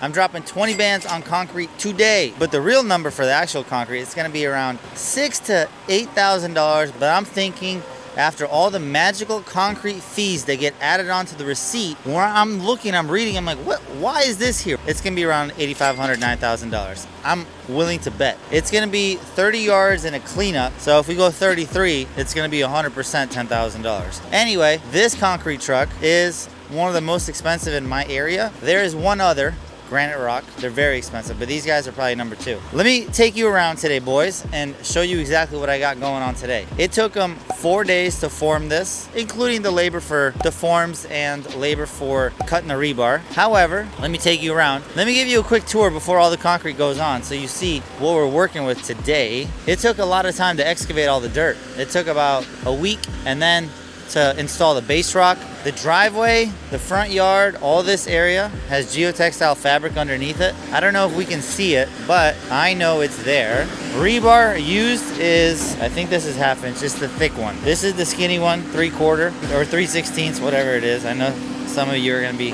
I'm dropping 20 bands on concrete today. But the real number for the actual concrete is going to be around $6,000 to $8,000. But I'm thinking after all the magical concrete fees that get added onto the receipt, where I'm looking, I'm reading, I'm like, what? Why is this here? It's gonna be around $8,500, $9,000. I'm willing to bet. It's gonna be 30 yards and a cleanup. So if we go 33, it's gonna be 100% $10,000. Anyway, this concrete truck is one of the most expensive in my area. There is one other, Granite Rock. They're very expensive, but these guys are probably number 2. Let me take you around today, boys, and show you exactly what I got going on today. It took them 4 days to form this, including the labor for the forms and labor for cutting the rebar. However, let me take you around. Let me give you a quick tour before all the concrete goes on so you see what we're working with today. It took a lot of time to excavate all the dirt. It took about a week, and then to install the base rock. The driveway, the front yard, all this area has geotextile fabric underneath it. I don't know if we can see it, but I know it's there. Rebar used is, I think this is 1/2 inch, just the thick one. This is the skinny one, 3/4 or 3/16, whatever it is. I know some of you are gonna be,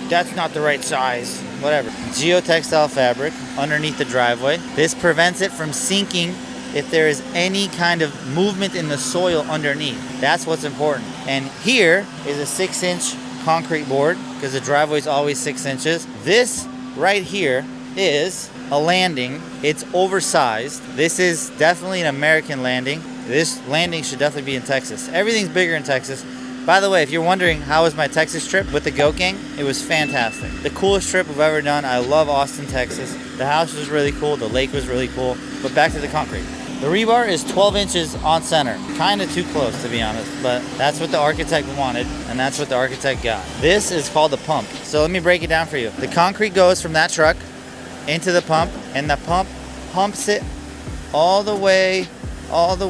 that's not the right size, whatever. Geotextile fabric underneath the driveway. This prevents it from sinking if there is any kind of movement in the soil underneath. That's what's important. And here is a 6-inch concrete board because the driveway is always 6 inches. This right here is a landing. It's oversized. This is definitely an American landing. This landing should definitely be in Texas. Everything's bigger in Texas. By the way, if you're wondering how was my Texas trip with the Goat Gang, it was fantastic. The coolest trip I've ever done. I love Austin, Texas. The house was really cool. The lake was really cool. But back to the concrete. The rebar is 12 inches on center. Kind of too close, to be honest, but that's what the architect wanted, and that's what the architect got. This is called a pump. So let me break it down for you. The concrete goes from that truck into the pump, and the pump pumps it all the way over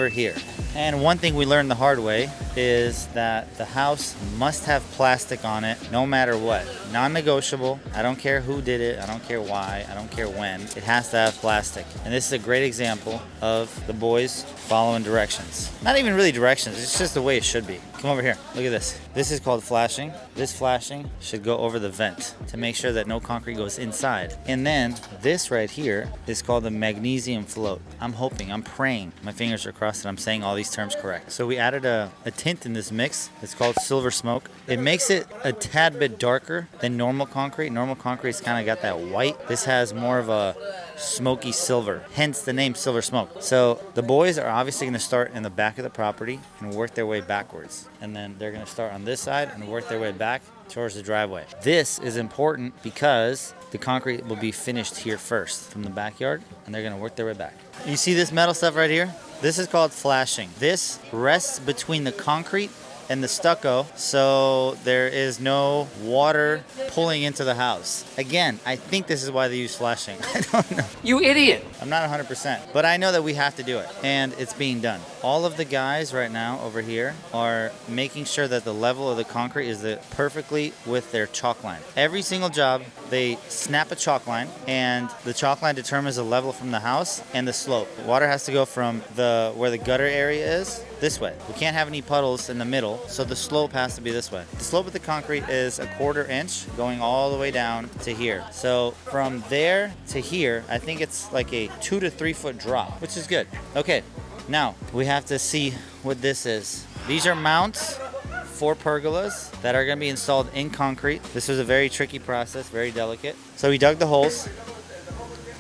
here. And one thing we learned the hard way is that the house must have plastic on it no matter what. Non-negotiable. I don't care who did it. I don't care why. I don't care when. It has to have plastic. And this is a great example of the boys following directions. Not even really directions. It's just the way it should be. Come over here. Look at this. This is called flashing. This flashing should go over the vent to make sure that no concrete goes inside. And then this right here is called the magnesium float. I'm hoping, I'm praying, my fingers are crossed that I'm saying all these terms correct. So we added a tint in this mix. It's called silver smoke. It makes it a tad bit darker than normal concrete. Normal concrete's kind of got that white. This has more of a smoky silver, hence the name silver smoke. So the boys are obviously going to start in the back of the property and work their way backwards. And then they're going to start on this side and work their way back towards the driveway. This is important because the concrete will be finished here first from the backyard, and they're going to work their way back. You see this metal stuff right here? This is called flashing. This rests between the concrete and the stucco, so there is no water pulling into the house. Again, I think this is why they use flashing. I don't know. You idiot! I'm not 100%, but I know that we have to do it, and it's being done. All of the guys right now over here are making sure that the level of the concrete is perfectly with their chalk line. Every single job, they snap a chalk line, and the chalk line determines the level from the house and the slope. Water has to go from where the gutter area is this way. We can't have any puddles in the middle, so the slope has to be this way. The slope of the concrete is a 1/4 inch going all the way down to here. So from there to here, I think it's like a 2 to 3 foot drop, which is good. Okay, now we have to see what this is. These are mounts for pergolas that are going to be installed in concrete. This was a very tricky process, very delicate. So we dug the holes.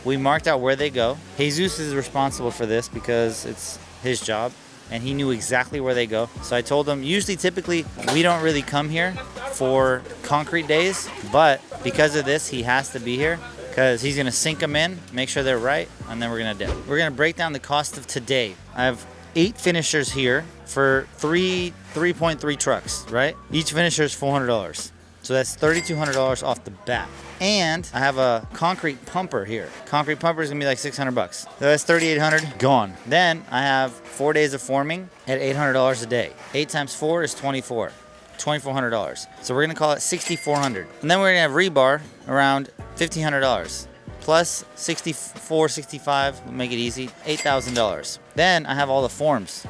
We marked out where they go. Jesus is responsible for this because it's his job, and he knew exactly where they go. So I told him, typically, we don't really come here for concrete days, but because of this, he has to be here because he's gonna sink them in, make sure they're right, and then we're gonna dip. We're gonna break down the cost of today. I have 8 finishers here for 3.3 trucks, right? Each finisher is $400. So that's $3,200 off the bat. And I have a concrete pumper here. Concrete pumper is gonna be like $600. So that's $3,800 gone. Then I have 4 days of forming at $800 a day. 8 times 4 is 24. $2,400. So we're gonna call it $6,400. And then we're gonna have rebar around $1,500. Plus 64, 65, we'll make it easy, $8,000. Then I have all the forms.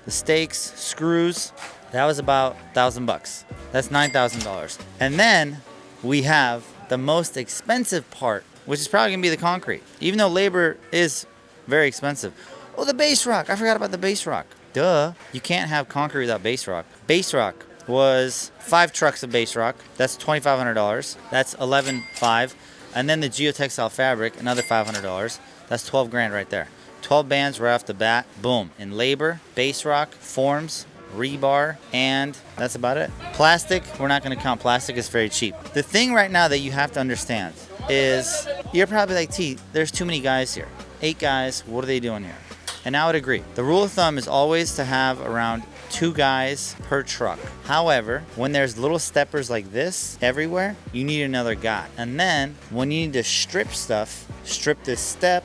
The stakes, screws, That was about $1,000. That's $9,000. And then we have the most expensive part, which is probably gonna be the concrete, even though labor is very expensive. Oh, the base rock. I forgot about the base rock. Duh. You can't have concrete without base rock. Base rock was 5 trucks of base rock. That's $2,500. That's $11,500. And then the geotextile fabric, another $500. That's 12 grand right there. 12 bands right off the bat. Boom. In labor, base rock, forms, rebar, and that's about it. Plastic, we're not going to count. Plastic is very cheap. The thing right now that you have to understand is you're probably like, T, there's too many guys here. 8 guys, what are they doing here? And I would agree. The rule of thumb is always to have around 2 guys per truck. However, when there's little steppers like this everywhere, you need another guy. And then when you need to strip stuff, strip this step,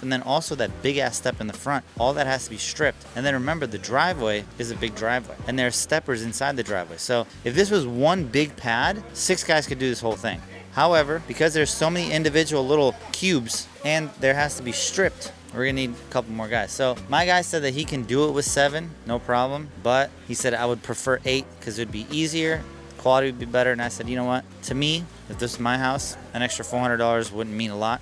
and then also that big ass step in the front, all that has to be stripped. And then remember, the driveway is a big driveway and there's steppers inside the driveway. So if this was one big pad, 6 guys could do this whole thing. However, because there's so many individual little cubes and there has to be stripped, we're gonna need a couple more guys. So my guy said that he can do it with 7, no problem. But he said I would prefer 8 because it would be easier, quality would be better. And I said, you know what? To me, if this is my house, an extra $400 wouldn't mean a lot.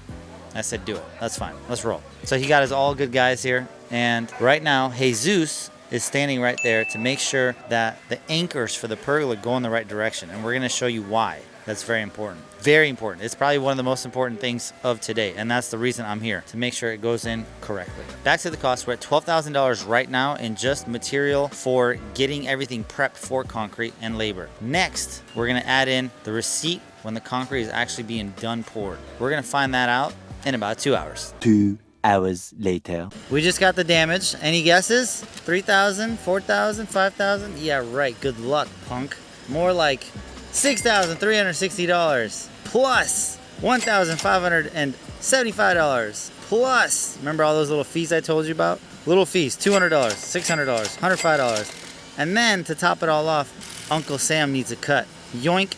I said, do it. That's fine. Let's roll. So he got his all good guys here. And right now, Jesus is standing right there to make sure that the anchors for the pergola go in the right direction. And we're gonna show you why. That's very important. Very important. It's probably one of the most important things of today. And that's the reason I'm here, to make sure it goes in correctly. Back to the cost. We're at $12,000 right now in just material for getting everything prepped for concrete and labor. Next, we're gonna add in the receipt when the concrete is actually being done poured. We're gonna find that out in about 2 hours. 2 hours later. We just got the damage. Any guesses? 3,000, 4,000, 5,000? Yeah, right. Good luck, punk. More like $6,360 plus $1,575 plus, remember all those little fees I told you about? Little fees, $200, $600, $105. And then to top it all off, Uncle Sam needs a cut. Yoink.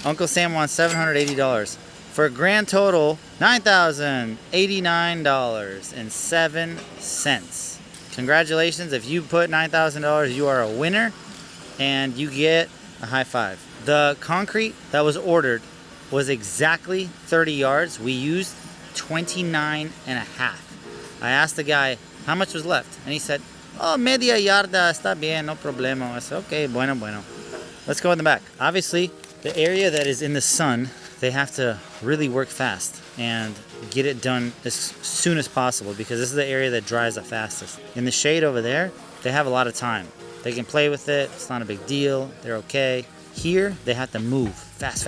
Uncle Sam wants $780 for a grand total $9,089.07. Congratulations. If you put $9,000, you are a winner and you get a high five. The concrete that was ordered was exactly 30 yards. We used 29 and a half. I asked the guy how much was left, and he said, oh, media yarda, está bien, no problema. I said, okay, bueno. Let's go in the back. Obviously, the area that is in the sun, they have to really work fast and get it done as soon as possible because this is the area that dries the fastest. In the shade over there, they have a lot of time. They can play with it. It's not a big deal. They're okay. Here, they have to move fast.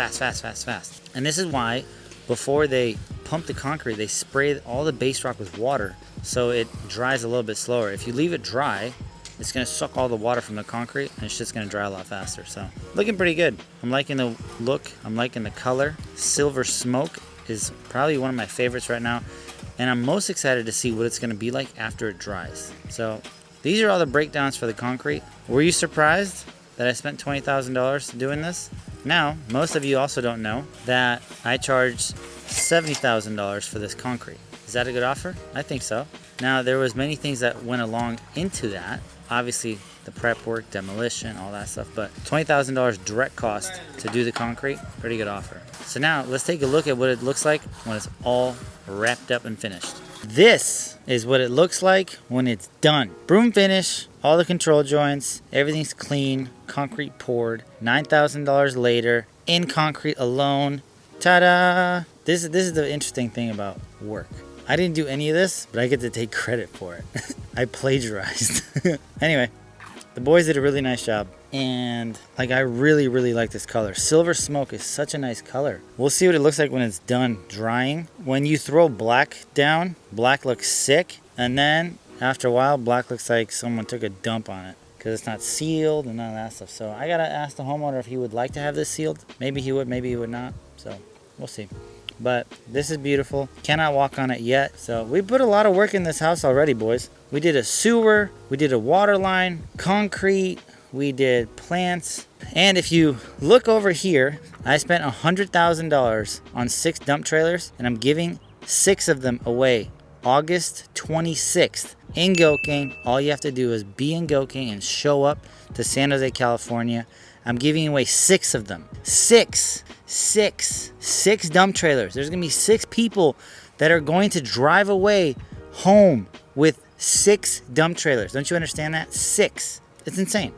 And this is why before they pump the concrete, they spray all the base rock with water so it dries a little bit slower. If you leave it dry, it's gonna suck all the water from the concrete and it's just gonna dry a lot faster. So looking pretty good. I'm liking the look. I'm liking the color. Silver smoke is probably one of my favorites right now. And I'm most excited to see what it's gonna be like after it dries. So these are all the breakdowns for the concrete. Were you surprised that I spent $20,000 doing this? Now, most of you also don't know that I charged $70,000 for this concrete. Is that a good offer? I think so. Now, there was many things that went along into that. Obviously, the prep work, demolition, all that stuff, but $20,000 direct cost to do the concrete, pretty good offer. So now, let's take a look at what it looks like when it's all wrapped up and finished. This is what it looks like when it's done. Broom finish, all the control joints, everything's clean, concrete poured, $9,000 later, in concrete alone. Ta-da! This is the interesting thing about work. I didn't do any of this, but I get to take credit for it. I plagiarized. Anyway, the boys did a really nice job. And like, I really like this color. Silver smoke is such a nice color. We'll see what it looks like when it's done drying. When you throw black down, black looks sick. And then after a while, black looks like someone took a dump on it because it's not sealed and none of that stuff. So I gotta ask the homeowner if he would like to have this sealed. Maybe he would, maybe he would not. So we'll see. But this is beautiful. Cannot walk on it yet. So we put a lot of work in this house already, boys. We did a sewer, we did a water line, concrete, we did plants. And if you look over here, I spent $100,000 on 6 dump trailers and I'm giving 6 of them away August 26th in Goking. All you have to do is be in Goking and show up to San Jose, California. I'm giving away 6 of them. 6 dump trailers. There's gonna be 6 people that are going to drive away home with 6 dump trailers. Don't you understand that? 6. It's insane.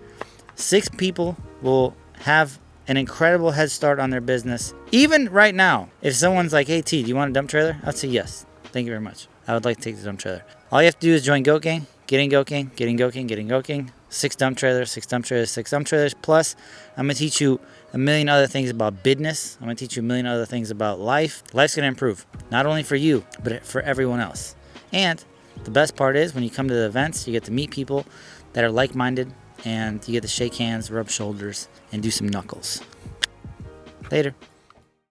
6 people will have an incredible head start on their business. Even right now, if someone's like, hey T, do you want a dump trailer? I'd say yes. Thank you very much. I would like to take the dump trailer. All you have to do is join Goking, get in Goking, get in Goking, get in Goking. 6 dump trailers, 6 dump trailers, 6 dump trailers. Plus, I'm going to teach you a million other things about business. I'm going to teach you a million other things about life. Life's going to improve, not only for you, but for everyone else. And the best part is when you come to the events, you get to meet people that are like-minded, and you get to shake hands, rub shoulders, and do some knuckles. Later.